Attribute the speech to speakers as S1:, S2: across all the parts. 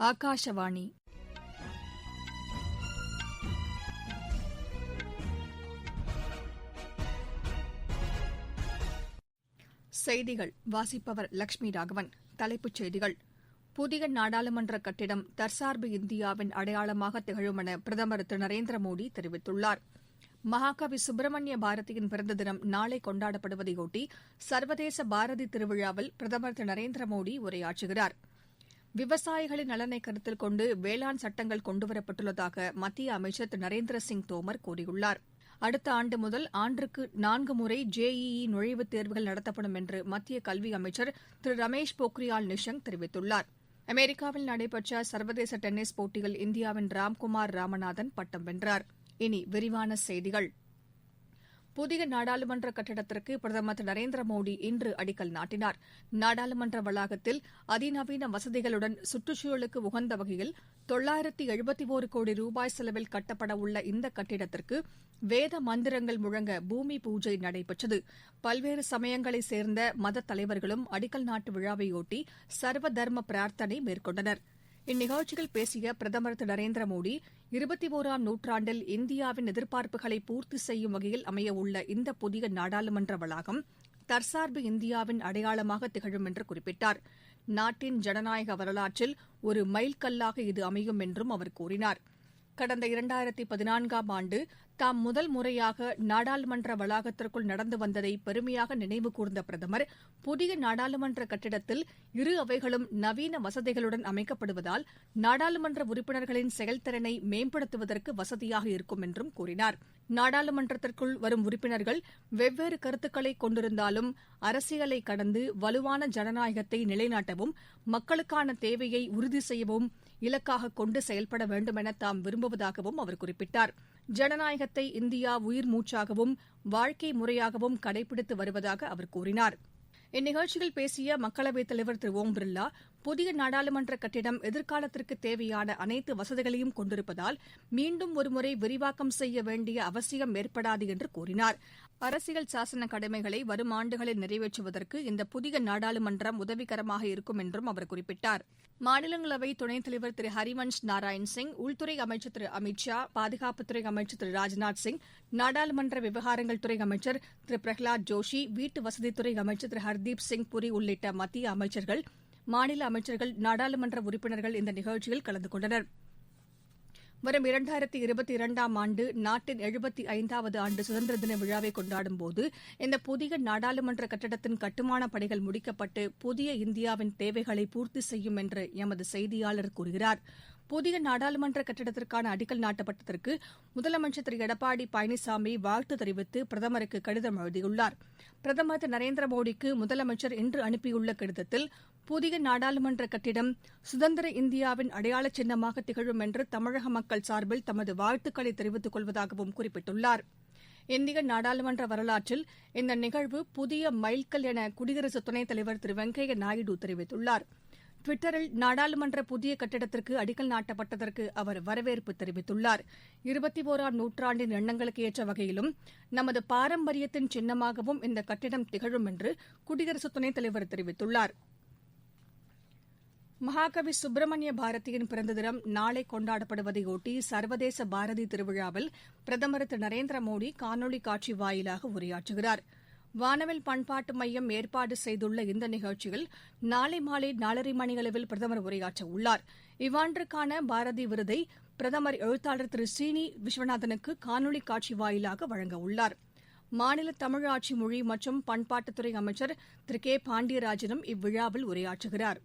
S1: ஆகாஷவாணி செய்திகள் வாசிப்பவர் லட்சுமி ராகவன். தலைப்புச் செய்திகள்: புதிய நாடாளுமன்ற கட்டிடம் தற்சார்பு இந்தியாவின் அடையாளமாக திகழும் என பிரதமர் திரு நரேந்திர மோடி தெரிவித்துள்ளார். மகாகவி சுப்பிரமணிய பாரதியின் பிறந்த தினம் நாளை கொண்டாடப்படுவதையொட்டி சர்வதேச பாரதி திருவிழாவில் பிரதமர் திரு நரேந்திர மோடி உரையாற்றுகிறார். விவசாயிகளின் நலனை கருத்தில் கொண்டு வேளாண் சட்டங்கள் கொண்டுவரப்பட்டுள்ளதாக மத்திய அமைச்சர் திரு நரேந்திர சிங் தோமர் கூறியுள்ளார். அடுத்த ஆண்டு முதல் ஆண்டுக்கு 4 முறை JEE நுழைவுத் தேர்வுகள் நடத்தப்படும் என்று மத்திய கல்வி அமைச்சர் திரு ரமேஷ் பொக்ரியால் நிஷாங்க் தெரிவித்துள்ளார். அமெரிக்காவில் நடைபெற்ற சர்வதேச டென்னிஸ் போட்டியில் இந்தியாவின் ராம்குமார் ராமநாதன் பட்டம் வென்றார். இனி விரிவான செய்திகள். புதிய நாடாளுமன்ற கட்டிடத்திற்கு பிரதமர் திரு நரேந்திர மோடி இன்று அடிக்கல் நாட்டினார். நாடாளுமன்ற வளாகத்தில் அதிநவீன வசதிகளுடன் சுற்றுச்சூழலுக்கு உகந்த வகையில் 971 கோடி ரூபாய் செலவில் கட்டப்படவுள்ள இந்த கட்டிடத்திற்கு வேத மந்திரங்கள் முழங்க பூமி பூஜை நடைபெற்றது. பல்வேறு சமயங்களைச் சேர்ந்த மதத் தலைவர்களும் அடிக்கல் நாட்டு விழாவையொட்டி சர்வ தர்ம பிரார்த்தனை மேற்கொண்டனர். இந்நிகழ்ச்சியில் பேசிய பிரதமர் திரு நரேந்திர மோடி 21ஆம் நூற்றாண்டில் இந்தியாவின் எதிர்பார்ப்புகளை பூர்த்தி செய்யும் வகையில் அமையவுள்ள இந்த புதிய நாடாளுமன்ற வளாகம் தற்சார்பு இந்தியாவின் அடையாளமாக திகழும் என்று குறிப்பிட்டார். நாட்டின் ஜனநாயக வரலாற்றில் ஒரு மைல்கல்லாக இது அமையும் என்றும் அவர் கூறினார். கடந்த 2014ஆம் ஆண்டு தாம் முதல் முறையாக நாடாளுமன்ற வளாகத்திற்குள் நடந்து வந்ததை பெருமையாக நினைவு கூர்ந்த பிரதமர், புதிய நாடாளுமன்ற கட்டிடத்தில் இரு அவைகளும் நவீன வசதிகளுடன் அமைக்கப்படுவதால் நாடாளுமன்ற உறுப்பினர்களின் செயல்திறனை மேம்படுத்துவதற்கு வசதியாக இருக்கும் என்றும் கூறினார். நாடாளுமன்றத்திற்குள் வரும் உறுப்பினர்கள் வெவ்வேறு கருத்துக்களை கொண்டிருந்தாலும் அரசியலை கடந்து வலுவான ஜனநாயகத்தை நிலைநாட்டவும் மக்களுக்கான தேவையை உறுதி செய்யவும் இலக்காக கொண்டு செயல்பட வேண்டும் என தாம் விரும்புவதாகவும் அவர் குறிப்பிட்டார். ஜனநாயகத்தை இந்தியா உயிர் மூச்சாகவும் வாழ்க்கை முறையாகவும் கடைபிடித்து வருவதாக அவர் கூறினார். இந்நிகழ்ச்சியில் பேசிய மக்களவைத் தலைவர் திரு ஓம் பிர்லா, புதிய நாடாளுமன்ற கட்டிடம் எதிர்காலத்திற்கு தேவையான அனைத்து வசதிகளையும் கொண்டிருப்பதால் மீண்டும் ஒருமுறை விரிவாக்கம் செய்ய வேண்டிய அவசியம் ஏற்படாது என்று கூறினார். அரசியல் சாசன கடமைகளை வரும் ஆண்டுகளில் நிறைவேற்றுவதற்கு இந்த புதிய நாடாளுமன்றம் உதவிகரமாக இருக்கும் என்றும் அவர் குறிப்பிட்டார். மாநிலங்களவை துணைத் தலைவர் திரு ஹரிவன்ஷ் நாராயண் சிங், உள்துறை அமைச்சர் திரு அமித் ஷா, பாதுகாப்புத்துறை அமைச்சர் திரு ராஜ்நாத் சிங், நாடாளுமன்ற விவகாரங்கள் துறை அமைச்சர் திரு பிரகலாத் ஜோஷி, வீட்டு வசதித்துறை அமைச்சர் திரு ஹர்தீப் சிங் புரி உள்ளிட்ட மத்திய அமைச்சர்கள், மாநில அமைச்சர்கள், நாடாளுமன்ற உறுப்பினர்கள் இந்த நிகழ்ச்சியில் கலந்து கொண்டனர். வரும் 2022ஆம் ஆண்டு நாட்டின் 75வது ஆண்டு சுதந்திர தின விழாவை கொண்டாடும்போது இந்த புதிய நாடாளுமன்ற கட்டிடத்தின் கட்டுமானப் பணிகள் முடிக்கப்பட்டு புதிய இந்தியாவின் தேவைகளை பூர்த்தி செய்யும் என்று எமது செய்தியாளர் கூறுகிறார். புதிய நாடாளுமன்ற கட்டிடத்திற்கான அடிக்கல் நாட்டப்பட்டதற்கு முதலமைச்சர் திரு எடப்பாடி பழனிசாமி வாழ்த்து தெரிவித்து பிரதமருக்கு கடிதம் எழுதியுள்ளார். பிரதமர் திரு நரேந்திர மோடிக்கு முதலமைச்சர் இன்று அனுப்பியுள்ள கடிதத்தில், புதிய நாடாளுமன்ற கட்டிடம் சுதந்திர இந்தியாவின் அடையாள சின்னமாக திகழும் என்று தமிழக மக்கள் சார்பில் தமது வாழ்த்துக்களை தெரிவித்துக் கொள்வதாகவும் குறிப்பிட்டுள்ளார். இந்திய நாடாளுமன்ற வரலாற்றில் இந்த நிகழ்வு புதிய மைல்கல் என குடியரசு துணைத் தலைவர் திரு வெங்கையா நாயுடு தெரிவித்துள்ளார். டுவிட்டரில் நாடாளுமன்ற புதிய கட்டிடத்திற்கு அடிக்கல் நாட்டப்பட்டதற்கு அவர் வரவேற்பு தெரிவித்துள்ளார். 21ஆம் நூற்றாண்டின் எண்ணங்களுக்கு ஏற்ற வகையிலும் நமது பாரம்பரியத்தின் சின்னமாகவும் இந்த கட்டிடம் திகழும் என்று குடியரசு துணைத் தலைவர் தெரிவித்துள்ளார். மகாகவி சுப்பிரமணிய பாரதியின் பிறந்த தினம் நாளை கொண்டாடப்படுவதையொட்டி சர்வதேச பாரதி திருவிழாவில் பிரதமர் திரு நரேந்திர மோடி காணொலி காட்சி வாயிலாக உரையாற்றுகிறார். வானவில் பண்பாட்டு மையம் ஏற்பாடு செய்துள்ள இந்த நிகழ்ச்சியில் நாளை மாலை 4:30 மணியளவில் பிரதமர் உரையாற்ற உள்ளார். இவ்வாண்டிற்கான பாரதி விருதை பிரதமர் எழுத்தாளர் திரு சீனி விஸ்வநாதனுக்கு காணொலி காட்சி வாயிலாக வழங்க உள்ளார். மாநில தமிழாட்சி மொழி மற்றும் பண்பாட்டுத்துறை அமைச்சர் திரு கே பாண்டியராஜனும் இவ்விழாவில் உரையாற்றுகிறார்.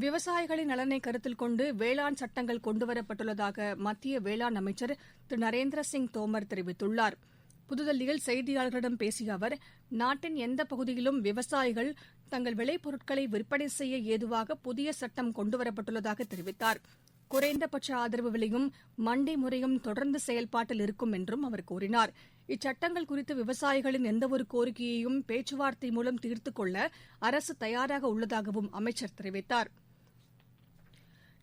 S1: விவசாயிகளின் நலனை கருத்தில் கொண்டு வேளாண் சட்டங்கள் கொண்டுவரப்பட்டுள்ளதாக மத்திய வேளாண் அமைச்சர் திரு நரேந்திர சிங் தோமர் தெரிவித்துள்ளார். புதுதில்லியில் செய்தியாளர்களிடம் பேசிய அவர், நாட்டின் எந்த பகுதியிலும் விவசாயிகள் தங்கள் விளைபொருட்களை விற்பனை செய்ய ஏதுவாக புதிய சட்டம் கொண்டுவரப்பட்டுள்ளதாக தெரிவித்தார். குறைந்தபட்ச ஆதரவு விலையும் மண்டி முறையும் தொடர்ந்து செயல்பாட்டில் இருக்கும் என்றும் அவர் கூறினார். இச்சட்டங்கள் குறித்து விவசாயிகளின் எந்தவொரு கோரிக்கையையும் பேச்சுவார்த்தை மூலம் தீர்த்துக் கொள்ள அரசு தயாராக உள்ளதாகவும் அமைச்சர் தெரிவித்தார்.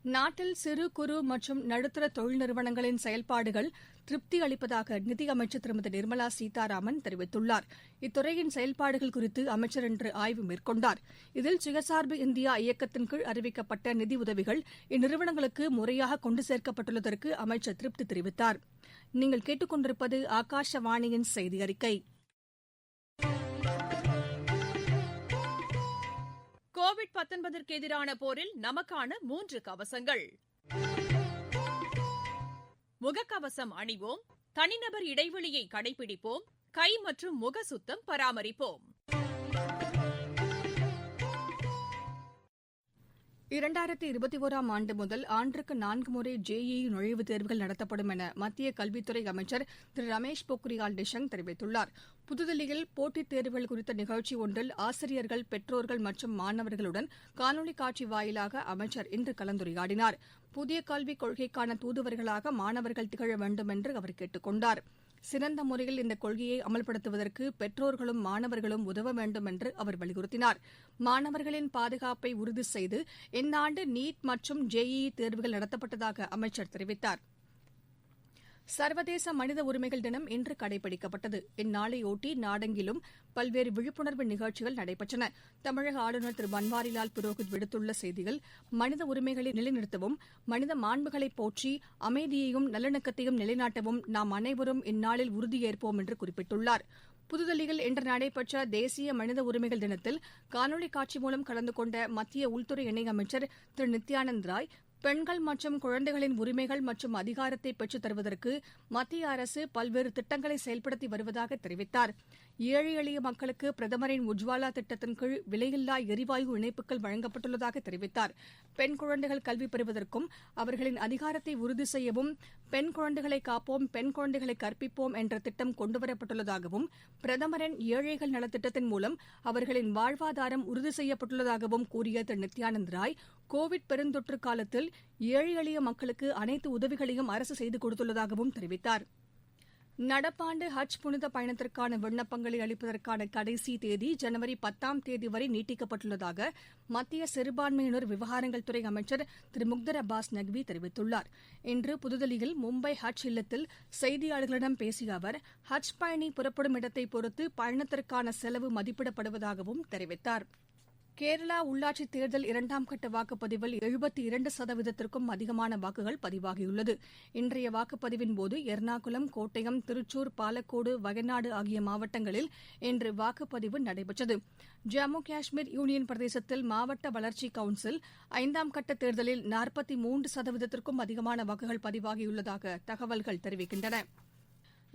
S1: நாட்டில் சிறு குறு மற்றும் நடுத்தர தொழில் நிறுவனங்களின் செயல்பாடுகள் திருப்தி அளிப்பதாக நிதியமைச்சர் திருமதி நிர்மலா சீதாராமன் தெரிவித்துள்ளார். இத்துறையின் செயல்பாடுகள் குறித்து அமைச்சர் இன்று ஆய்வு மேற்கொண்டார். இதில் சுயசார்பு இந்தியா இயக்கத்தின் கீழ் அறிவிக்கப்பட்ட நிதியுதவிகள் இந்நிறுவனங்களுக்கு முறையாக கொண்டு சேர்க்கப்பட்டுள்ளதற்கு அமைச்சர் திருப்தி தெரிவித்தார். நீங்கள் கேட்டுக் கொண்டிருப்பது ஆகாஷவாணியின் செய்தி அறிக்கை.
S2: கோவிட்-19ற்கு எதிரான போரில் நமக்கான 3 கவசங்கள். முகக்கவசம் அணிவோம், தனிநபர் இடைவெளியை கடைபிடிப்போம், கை மற்றும் முக சுத்தம் பராமரிப்போம்.
S1: 2021ஆம் ஆண்டு முதல் ஆண்டுக்கு 4 முறை JEE நுழைவுத் தேர்வுகள் நடத்தப்படும் என மத்திய கல்வித்துறை அமைச்சர் திரு ரமேஷ் பொக்ரியால் நிஷாங்க் தெரிவித்துள்ளார். புதுதில்லியில் போட்டித் தேர்வுகள் குறித்த நிகழ்ச்சி ஒன்றில் ஆசிரியர்கள், பெற்றோர்கள் மற்றும் மாணவர்களுடன் காணொலி காட்சி வாயிலாக அமைச்சர் இன்று கலந்துரையாடினார். புதிய கல்விக் கொள்கைக்கான தூதுவர்களாக மாணவர்கள் திகழ வேண்டும் என்று அவர் கேட்டுக் கொண்டார். சிறந்த முறையில் இந்த கொள்கையை அமல்படுத்துவதற்கு பெற்றோர்களும் மாணவர்களும் உதவ வேண்டும் என்று அவர் வலியுறுத்தினார். மாணவர்களின் பாதுகாப்பை உறுதி செய்து இந்த ஆண்டு நீட் மற்றும் JEE தேர்வுகள் நடத்தப்பட்டதாக அமைச்சர் தெரிவித்தார். சர்வதேச மனித உரிமைகள் தினம் இன்று கடைபிடிக்கப்பட்டது. இந்நாளையொட்டி நாடெங்கிலும் பல்வேறு விழிப்புணர்வு நிகழ்ச்சிகள் நடைபெற்றன. தமிழக ஆளுநர் திரு பன்வாரிலால் புரோஹித் விடுத்துள்ள செய்தியில், மனித உரிமைகளை நிலைநிறுத்தவும், மனித மாண்புகளை போற்றி அமைதியையும் நல்லிணக்கத்தையும் நிலைநாட்டவும் நாம் அனைவரும் இந்நாளில் உறுதியேற்போம் என்று குறிப்பிட்டுள்ளார். புதுதில்லியில் இன்று நடைபெற்ற தேசிய மனித உரிமைகள் தினத்தில் காணொலி காட்சி மூலம் கலந்து கொண்ட மத்திய உள்துறை இணையமைச்சர் திரு நித்யானந்த் ராய், பெண்கள் மற்றும் குழந்தைகளின் உரிமைகள் மற்றும் அதிகாரத்தை பெற்றுத் தருவதற்கு மத்திய அரசு பல்வேறு திட்டங்களை செயல்படுத்தி வருவதாக தெரிவித்தார். ஏழை எளிய மக்களுக்கு பிரதமரின் உஜ்வாலா திட்டத்தின் கீழ் விலையில்லா எரிவாயு இணைப்புகள் வழங்கப்பட்டுள்ளதாக தெரிவித்தார். பெண் குழந்தைகள் கல்வி பெறுவதற்கும் அவர்களின் அதிகாரத்தை உறுதி செய்யவும் பெண் குழந்தைகளை காப்போம், பெண் குழந்தைகளை கற்பிப்போம் என்ற திட்டம் கொண்டுவரப்பட்டுள்ளதாகவும், பிரதமரின் ஏழைகள் நலத்திட்டத்தின் மூலம் அவர்களின் வாழ்வாதாரம் உறுதி செய்யப்பட்டுள்ளதாகவும் கூறிய திரு நித்யானந்த் ராய், கோவிட் பெருந்தொற்று காலத்தில் ஏழை எளிய மக்களுக்கு அனைத்து உதவிகளையும் அரசு செய்து கொடுத்துள்ளதாகவும் தெரிவித்தார். நடப்பாண்டு ஹஜ் புனித பயணத்திற்கான விண்ணப்பங்களை அளிப்பதற்கான கடைசி தேதி ஜனவரி 10ஆம் தேதி வரை நீட்டிக்கப்பட்டுள்ளதாக மத்திய சிறுபான்மையினர் விவகாரங்கள் துறை அமைச்சர் திரு முக்தர் அப்பாஸ் நக்வி தெரிவித்துள்ளார். இன்று புதுதில்லியில் மும்பை ஹஜ் இல்லத்தில் செய்தியாளர்களிடம் பேசிய அவர், ஹஜ் பயணி புறப்படும் இடத்தை பொறுத்து பயணத்திற்கான செலவு மதிப்பிடப்படுவதாகவும் தெரிவித்தார். கேரளா உள்ளாட்சித் தேர்தல் 2ஆம் கட்ட வாக்குப்பதிவில் 72%க்கும் அதிகமான வாக்குகள் பதிவாகியுள்ளது. இன்றைய வாக்குப்பதிவின்போது எர்ணாகுளம், கோட்டயம், திருச்சூர், பாலக்கோடு, வயநாடு ஆகிய மாவட்டங்களில் இன்று வாக்குப்பதிவு நடைபெற்றது. ஜம்மு காஷ்மீர் யூனியன் பிரதேசத்தில் மாவட்ட வளர்ச்சி கவுன்சில் 5ஆம் கட்ட தேர்தலில் 43%க்கும் அதிகமான வாக்குகள் பதிவாகியுள்ளதாக தகவல்கள் தெரிவிக்கின்றன.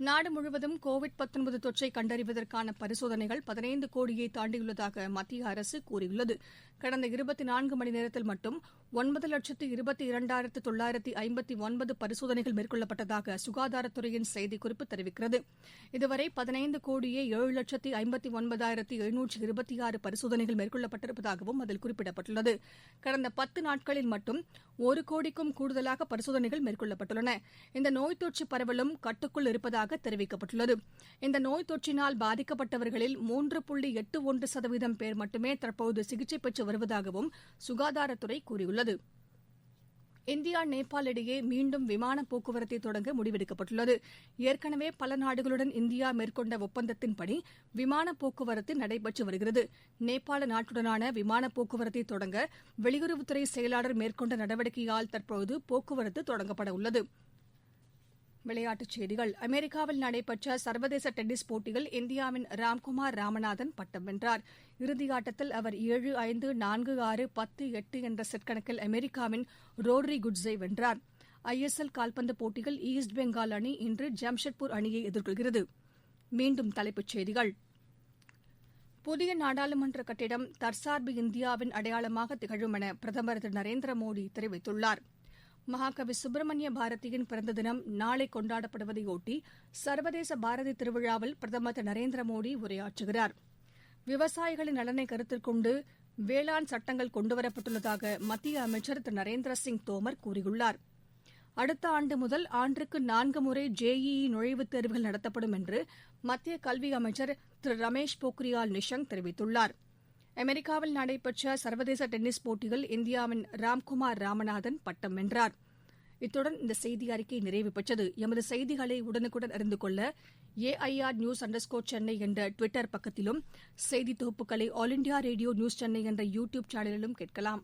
S1: நாடு முழுவதும் கோவிட்-19 தொற்றை கண்டறிவதற்கான பரிசோதனைகள் 15 கோடியை தாண்டியுள்ளதாக மத்திய அரசு கூறியுள்ளது. கடந்த 24 மணி நேரத்தில் மட்டும் 9,22,959 பரிசோதனைகள் மேற்கொள்ளப்பட்டதாக சுகாதாரத்துறையின் செய்திக்குறிப்பு தெரிவிக்கிறது. இதுவரை 15,07,59,726 பரிசோதனைகள் மேற்கொள்ளப்பட்டிருப்பதாகவும் அதில் குறிப்பிடப்பட்டுள்ளது. கடந்த 10 நாட்களில் மட்டும் 1 கோடிக்கும் கூடுதலாக பரிசோதனைகள் மேற்கொள்ளப்பட்டுள்ளன. இந்த நோய் தொற்று பரவலும் கட்டுக்குள் இருப்பதாக தெரிவிக்கப்பட்டுள்ளது. இந்த நோய் தொற்றினால் பாதிக்கப்பட்டவர்களில் 3.81% பேர் மட்டுமே தற்போது சிகிச்சை பெற்று வருவதாகவும் சுகாதாரத்துறை கூறியுள்ளது. இந்தியா, நேபாள் இடையே மீண்டும் விமான போக்குவரத்தை தொடங்க முடிவெடுக்கப்பட்டுள்ளது. ஏற்கனவே பல நாடுகளுடன் இந்தியா மேற்கொண்ட ஒப்பந்தத்தின்படி விமான போக்குவரத்து நடைபெற்று வருகிறது. நேபாள நாட்டுடனான விமான போக்குவரத்தை தொடங்க வெளியுறவுத்துறை செயலாளர் மேற்கொண்ட நடவடிக்கையால் தற்போது போக்குவரத்து தொடங்கப்பட உள்ளது. விளையாட்டுச் செய்திகள். அமெரிக்காவில் நடைபெற்ற சர்வதேச டென்னிஸ் போட்டியில் இந்தியாவின் ராம்குமார் ராமநாதன் பட்டம் வென்றார். இறுதியாட்டத்தில் அவர் 7-5, 4-6, 10-8 என்ற செட் கணக்கில் அமெரிக்காவின் ரோட்ரி குட்ஸை வென்றார். ISL கால்பந்து போட்டியில் ஈஸ்ட் பெங்கால் அணி இன்று ஜாம்ஷெட்பூர் அணியை எதிர்கொள்கிறது. மீண்டும் தலைப்புச் செய்திகள். புதிய நாடாளுமன்ற கட்டிடம் தற்சார்பு இந்தியாவின் அடையாளமாக திகழும் என பிரதமர் திரு நரேந்திர மோடி தெரிவித்துள்ளார். மகாகவி சுப்பிரமணிய பாரதியின் பிறந்த தினம் நாளை கொண்டாடப்படுவதையொட்டி சர்வதேச பாரதி திருவிழாவில் பிரதமர் திரு நரேந்திர மோடி உரையாற்றுகிறார். விவசாயிகளின் நலனை கருத்தில் கொண்டு வேளாண் சட்டங்கள் கொண்டுவரப்பட்டுள்ளதாக மத்திய அமைச்சர் திரு நரேந்திர சிங் தோமர் கூறியுள்ளார். அடுத்த ஆண்டு முதல் ஆண்டுக்கு 4 முறை JEE நுழைவுத் தேர்வுகள் நடத்தப்படும் என்று மத்திய கல்வி அமைச்சர் திரு ரமேஷ் பொக்ரியால் நிஷாங்க் தெரிவித்துள்ளார். அமெரிக்காவில் நடைபெற்ற சர்வதேச டென்னிஸ் போட்டியில் இந்தியாவின் ராம்குமார் ராமநாதன் பட்டம் வென்றார். இத்துடன் இந்த செய்தி அறிக்கை நிறைவு பெற்றது. எமது செய்திகளை உடனுக்குடன் அறிந்து கொள்ள AIR News_ சென்னை என்ற டுவிட்டர் பக்கத்திலும் செய்தி தொகுப்புகளை all India radio news Chennai என்ற யூடியூப் சேனலிலும் கேட்கலாம்.